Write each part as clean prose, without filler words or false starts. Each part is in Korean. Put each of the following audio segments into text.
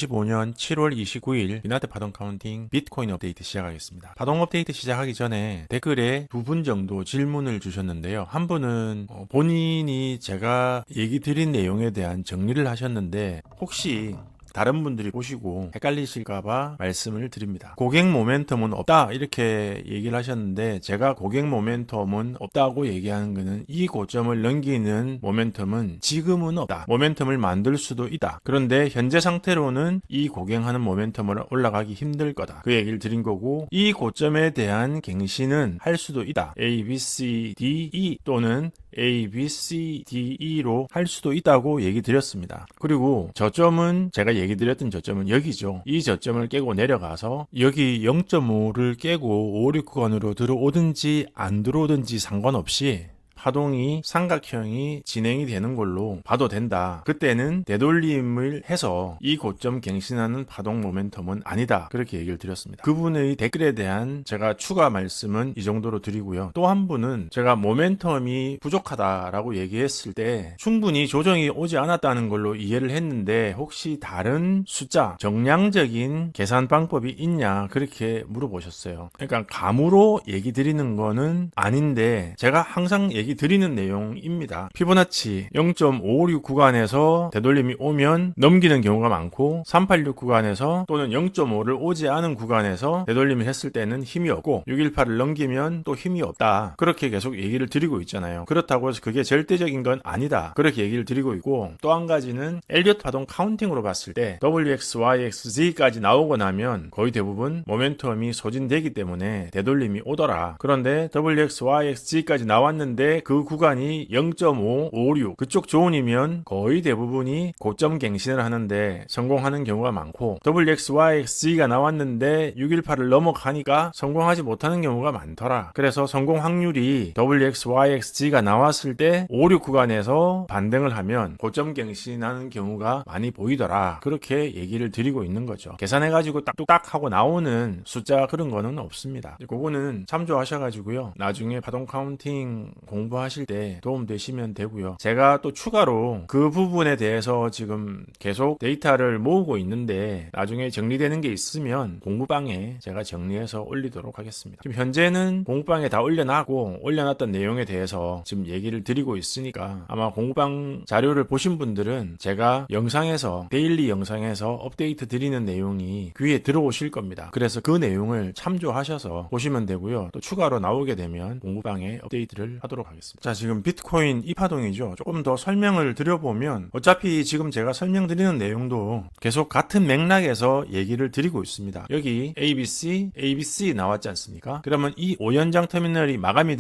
2015년 7월 29일 미나트 파동 카운팅 비트코인 업데이트 시작하겠습니다. 파동 업데이트 시작하기 전에 댓글에 두 분 정도 질문을 주셨는데요. 한 분은 본인이 제가 얘기 드린 내용에 대한 정리를 하셨는데 혹시 다른 분들이 보시고 헷갈리실까봐 말씀을 드립니다. 고객 모멘텀은 없다 이렇게 얘기를 하셨는데 제가 고객 모멘텀은 없다고 얘기하는 것은 이 고점을 넘기는 모멘텀은 지금은 없다. 모멘텀을 만들 수도 있다. 그런데 현재 상태로는 이 고갱하는 모멘텀을 올라가기 힘들 거다. 그 얘기를 드린 거고 이 고점에 대한 갱신은 할 수도 있다. A, B, C, D, E 또는 A, B, C, D, E로 할 수도 있다고 얘기 드렸습니다. 그리고 저점은 제가 얘기 드렸던 저점은 여기죠. 이 저점을 깨고 내려가서 여기 0.5를 깨고 5, 6 구간으로 들어오든지 안 들어오든지 상관없이 파동이 삼각형이 진행이 되는 걸로 봐도 된다. 그때는 되돌림을 해서 이 고점 갱신하는 파동 모멘텀은 아니다. 그렇게 얘기를 드렸습니다. 그분의 댓글에 대한 제가 추가 말씀은 이 정도로 드리고요. 또 한 분은 제가 모멘텀이 부족하다라고 얘기했을 때 충분히 조정이 오지 않았다는 걸로 이해를 했는데 혹시 다른 숫자, 정량적인 계산 방법이 있냐 그렇게 물어보셨어요. 그러니까 감으로 얘기 드리는 거는 아닌데 제가 항상 얘기 드리는 내용입니다. 피보나치 0.556 구간에서 되돌림이 오면 넘기는 경우가 많고 386 구간에서 또는 0.5를 오지 않은 구간에서 되돌림을 했을 때는 힘이 없고 618을 넘기면 또 힘이 없다. 그렇게 계속 얘기를 드리고 있잖아요. 그렇다고 해서 그게 절대적인 건 아니다. 그렇게 얘기를 드리고 있고 또 한 가지는 엘리엇 파동 카운팅으로 봤을 때 WX, YX, Z까지 나오고 나면 거의 대부분 모멘텀이 소진되기 때문에 되돌림이 오더라. 그런데 WX, YX, Z까지 나왔는데 그 구간이 0.5, 56 그쪽 존이면 거의 대부분이 고점 갱신을 하는데 성공하는 경우가 많고 WX, YX, Z가 나왔는데 618을 넘어가니까 성공하지 못하는 경우가 많더라. 그래서 성공 확률이 WX, YX, Z가 나왔을 때 5, 6 구간에서 반등을 하면 고점 갱신하는 경우가 많이 보이더라. 그렇게 얘기를 드리고 있는 거죠. 계산해가지고 딱뚝딱 하고 나오는 숫자 그런 거는 없습니다. 그거는 참조하셔가지고요. 나중에 파동 카운팅 공부하실 때 도움 되시면 되고요. 제가 또 추가로 그 부분에 대해서 지금 계속 데이터를 모으고 있는데 나중에 정리되는 게 있으면 공부방에 제가 정리해서 올리도록 하겠습니다. 지금 현재는 공부방에 다 올려놨던 내용에 대해서 지금 얘기를 드리고 있으니까 아마 공부방 자료를 보신 분들은 제가 영상에서 데일리 영상에서 업데이트 드리는 내용이 귀에 들어오실 겁니다. 그래서 그 내용을 참조하셔서 보시면 되고요. 또 추가로 나오게 되면 공부방에 업데이트를 하도록 하겠습니다. 자, 지금 비트코인 이 파동이죠. 조금 더 설명을 드려보면 어차피 지금 제가 설명드리는 내용도 계속 같은 맥락에서 얘기를 드리고 있습니다. 여기 ABC, ABC 나왔지 않습니까? 그러면 이 5연장 터미널이 마감이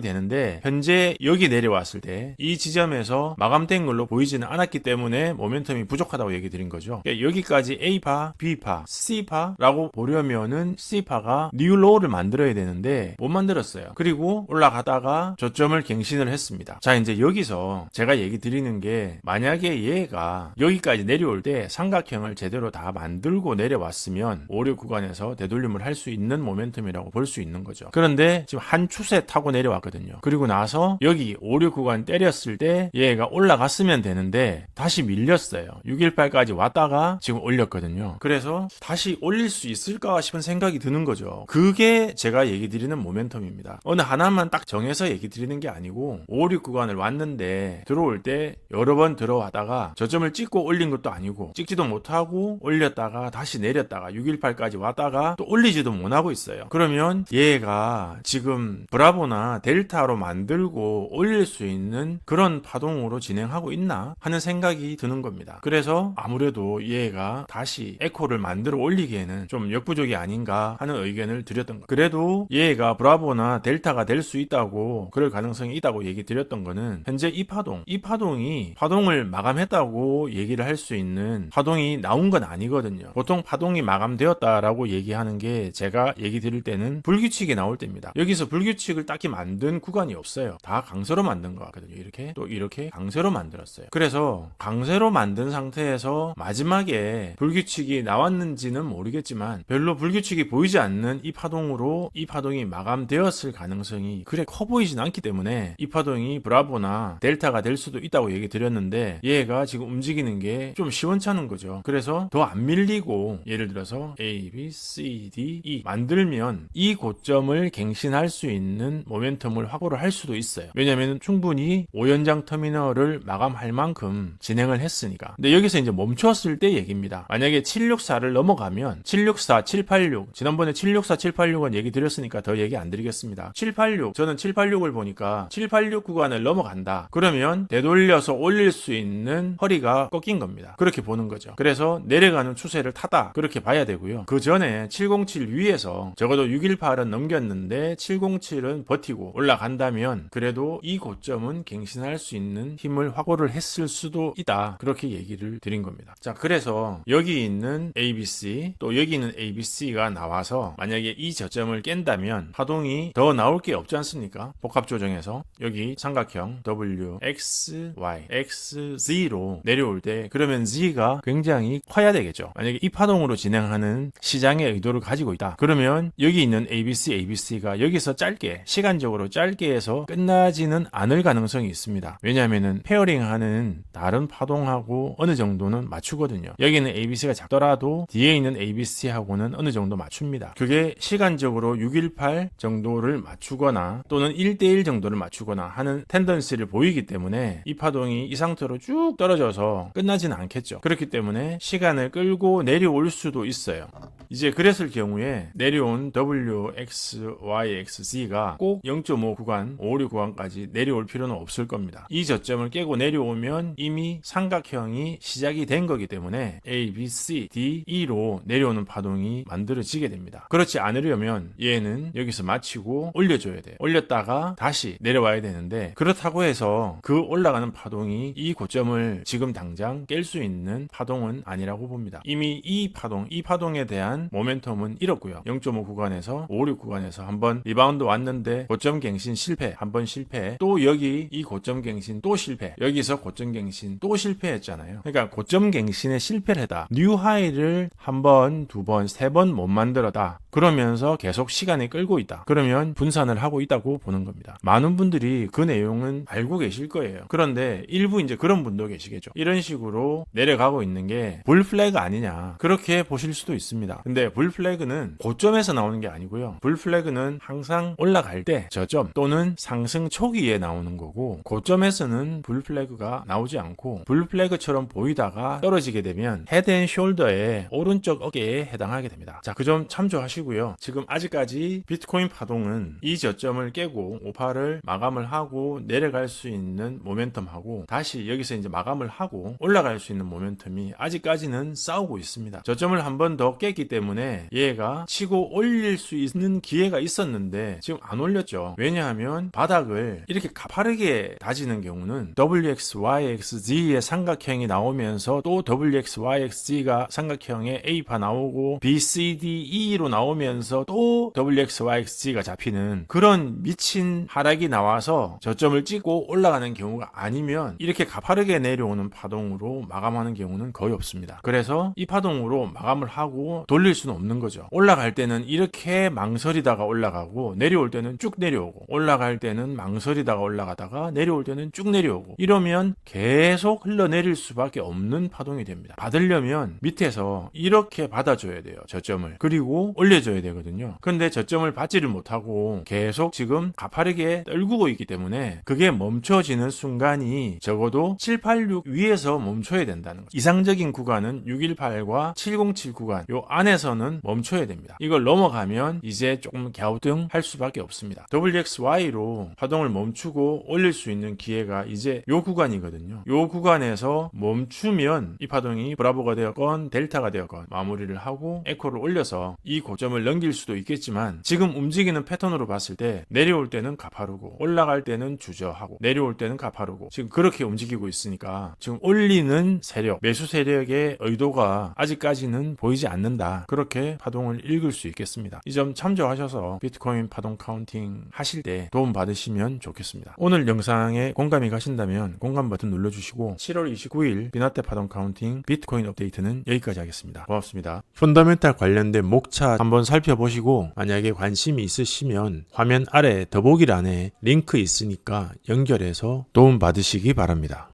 되는데 현재 여기 내려왔을 때 이 지점에서 마감된 걸로 보이지는 않았기 때문에 모멘텀이 부족하다고 얘기 드린 거죠. 그러니까 여기까지 A파, B파, C파라고 보려면은 C파가 뉴로우를 만들어야 되는데 못 만들었어요. 그리고 올라가다가 저점을 갱신을 했습니다. 자, 이제 여기서 제가 얘기 드리는 게 만약에 얘가 여기까지 내려올 때 삼각형을 제대로 다 만들고 내려왔으면 5, 6 구간에서 되돌림을 할 수 있는 모멘텀이라고 볼 수 있는 거죠. 그런데 지금 한 추세 타고 내려왔거든요. 그리고 나서 여기 5, 6 구간 때렸을 때 얘가 올라갔으면 되는데 다시 밀렸어요. 618까지 왔다가 지금 올렸거든요. 그래서 다시 올릴 수 있을까 싶은 생각이 드는 거죠. 그게 제가 얘기 드리는 모멘텀입니다. 어느 하나만 딱 정해서 얘기 드리는 게 아니고 5, 6 구간을 왔는데 들어올 때 여러 번 들어왔다가 저점을 찍고 올린 것도 아니고 찍지도 못하고 올렸다가 다시 내렸다가 618까지 왔다가 또 올리지도 못하고 있어요. 그러면 얘가 지금 브라보나 델타로 만들고 올릴 수 있는 그런 파동으로 진행하고 있나 하는 생각이 드는 겁니다. 그래서 아무래도 얘가 다시 에코를 만들어 올리기에는 좀 역부족이 아닌가 하는 의견을 드렸던 거예요. 그래도 얘가 브라보나 델타가 될 수 있다고 그럴 가능성이 있다고 얘기 드렸던 거는 현재 이 파동이 파동을 마감했다고 얘기를 할 수 있는 파동이 나온 건 아니거든요. 보통 파동이 마감되었다라고 얘기하는 게 제가 얘기 드릴 때는 불규칙이 나올 때입니다. 여기서 불규칙을 딱히 만든 구간이 없어요. 다 강세로 만든 것 같거든요. 이렇게 또 이렇게 강세로 만들었어요. 그래서 강세로 만든 상태에서 마지막에 불규칙이 나왔는지는 모르겠지만 별로 불규칙이 보이지 않는 이 파동으로 이 파동이 마감되었을 가능성이 그래 커 보이진 않기 않기 때문에 이 파동이 브라보나 델타가 될 수도 있다고 얘기 드렸는데 얘가 지금 움직이는 게 좀 시원찮은 거죠. 그래서 더 안 밀리고 예를 들어서 A, B, C, D, E 만들면 이 고점을 갱신할 수 있는 모멘텀을 확보를 할 수도 있어요. 왜냐하면 충분히 5연장 터미널을 마감할 만큼 진행을 했으니까. 근데 여기서 이제 멈췄을 때 얘기입니다. 만약에 764를 넘어가면 764, 786 지난번에 764, 786은 얘기 드렸으니까 더 얘기 안 드리겠습니다. 786 저는 786을 보니까 786 구간을 넘어간다. 그러면 되돌려서 올릴 수 있는 허리가 꺾인 겁니다. 그렇게 보는 거죠. 그래서 내려가는 추세를 타다 그렇게 봐야 되고요. 그 전에 707 위에서 적어도 618은 넘겼는데 707은 버티고 올라간다면 그래도 이 고점은 갱신할 수 있는 힘을 확보를 했을 수도 있다. 그렇게 얘기를 드린 겁니다. 자, 그래서 여기 있는 ABC 또 여기 있는 ABC가 나와서 만약에 이 저점을 깬다면 파동이 더 나올 게 없지 않습니까? 복합 조정에서 여기 삼각형 W, X, Y, X, Z로 내려올 때 그러면 Z가 굉장히 커야 되겠죠. 만약에 이 파동으로 진행하는 시장의 의도를 가지고 있다. 그러면 여기 있는 ABC, ABC가 여기서 짧게 시간적으로 짧게 해서 끝나지는 않을 가능성이 있습니다. 왜냐하면은 페어링하는 다른 파동하고 어느 정도는 맞추거든요. 여기는 ABC가 작더라도 뒤에 있는 ABC하고는 어느 정도 맞춥니다. 그게 시간적으로 618 정도를 맞추거나 또는 1대1 정도를 맞추거나 하는 텐던시를 보이기 때문에 이 파동이 이 상태로 쭉 떨어져서 끝나지는 않겠죠. 그렇기 때문에 시간을 끌고 내려올 수도 있어요. 이제 그랬을 경우에 내려온 W, X, Y, X, Z가 꼭 0.5 구간, 556 구간까지 내려올 필요는 없을 겁니다. 이 저점을 깨고 내려오면 이미 삼각형이 시작이 된 거기 때문에 A, B, C, D, E로 내려오는 파동이 만들어지게 됩니다. 그렇지 않으려면 얘는 여기서 마치고 올려줘야 돼요. 올렸다가 다시 내려와야 되는데 그렇다고 해서 그 올라가는 파동이 이 고점을 지금 당장 깰 수 있는 파동은 아니라고 봅니다. 이미 이 파동에 대한 모멘텀은 잃었고요. 0.5 구간에서 556 구간에서 한번 리바운드 왔는데 고점 갱신 실패, 한번 실패, 또 여기 이 고점 갱신 또 실패, 여기서 고점 갱신 또 실패했잖아요. 그러니까 고점 갱신에 실패를 했다. 뉴 하이를 한 번, 두 번, 세 번 못 만들었다. 그러면서 계속 시간이 끌고 있다. 그러면 분산을 하고 있다고 보는 겁니다. 많은 분들이 그 내용은 알고 계실 거예요. 그런데 일부 이제 그런 분도 계시겠죠. 이런 식으로 내려가고 있는 게 불플래그 아니냐. 그렇게 보실 수도 있습니다. 근데 불플래그는 고점에서 나오는 게 아니고요. 불플래그는 항상 올라갈 때 저점 또는 상승 초기에 나오는 거고 고점에서는 불플래그가 나오지 않고 불플래그처럼 보이다가 떨어지게 되면 헤드앤숄더의 오른쪽 어깨에 해당하게 됩니다. 자, 그 점 참조하시고요. 지금 아직까지 비트코인 파동은 이 저점을 깨고 58을 마감을 하고 내려갈 수 있는 모멘텀하고 다시 여기서 이제 마감을 하고 올라갈 수 있는 모멘텀이 아직까지는 싸우고 있습니다. 저점을 한 번 더 깼기 때문에 얘가 치고 올릴 수 있는 기회가 있었는데 지금 안 올렸죠. 왜냐하면 바닥을 이렇게 가파르게 다지는 경우는 WX, YX, Z의 삼각형이 나오면서 또 WX, YX, Z가 삼각형에 A파 나오고 B, C, D, E로 나오면서 또 WX, YX, Z가 잡히는 그런 미친 하락이 나와서 저점을 찍고 올라가는 경우가 아니면 이렇게 가파르게 내려오는 파동으로 마감하는 경우는 거의 없습니다. 그래서 이 파동으로 마감을 하고 돌릴 수는 없는 거죠. 올라갈 때는 이렇게 망설이다가 올라가고 내려올 때는 쭉 내려오고 올라갈 때는 망설이다가 올라가다가 내려올 때는 쭉 내려오고 이러면 계속 흘러내릴 수밖에 없는 파동이 됩니다. 받으려면 밑에서 이렇게 받아줘야 돼요. 저점을. 그리고 올려줘야 되거든요. 근데 저점을 받지를 못하고 계속 지금 가파르게 떨구고 있기 때문에 그게 멈춰지는 순간이 적어도 786 위에서 멈춰야 된다는 거죠. 이상적인 구간은 618과 707 구간 요 안에서는 멈춰야 됩니다. 이걸 넘어가면 이제 조금 갸우뚱 할 수밖에 없습니다. WXY로 파동을 멈추고 올릴 수 있는 기회가 이제 요 구간이거든요. 요 구간에서 멈추면 이 파동이 브라보가 되었건 델타가 되었건 마무리를 하고 에코를 올려서 이 고점을 넘길 수도 있겠지만 지금 움직이는 패턴으로 봤을 때 내려올 때는 가파르고 올라갈 때는 주저하고 내려올 때는 가파르고 지금 그렇게 움직이고 있으니까 지금 올리는 세력, 매수 세력의 의도가 아직까지는 보이지 않는다. 있느냐, 그렇게 파동을 읽을 수 있겠습니다. 이 점 참조하셔서 비트코인 파동 카운팅 하실 때 도움 받으시면 좋겠습니다. 오늘 영상에 공감이 가신다면 공감 버튼 눌러주시고 7월 29일 비나테 파동 카운팅 비트코인 업데이트는 여기까지 하겠습니다. 고맙습니다. 펀더멘탈 관련된 목차 한번 살펴보시고 만약에 관심이 있으시면 화면 아래 더보기란에 링크 있으니까 연결해서 도움 받으시기 바랍니다.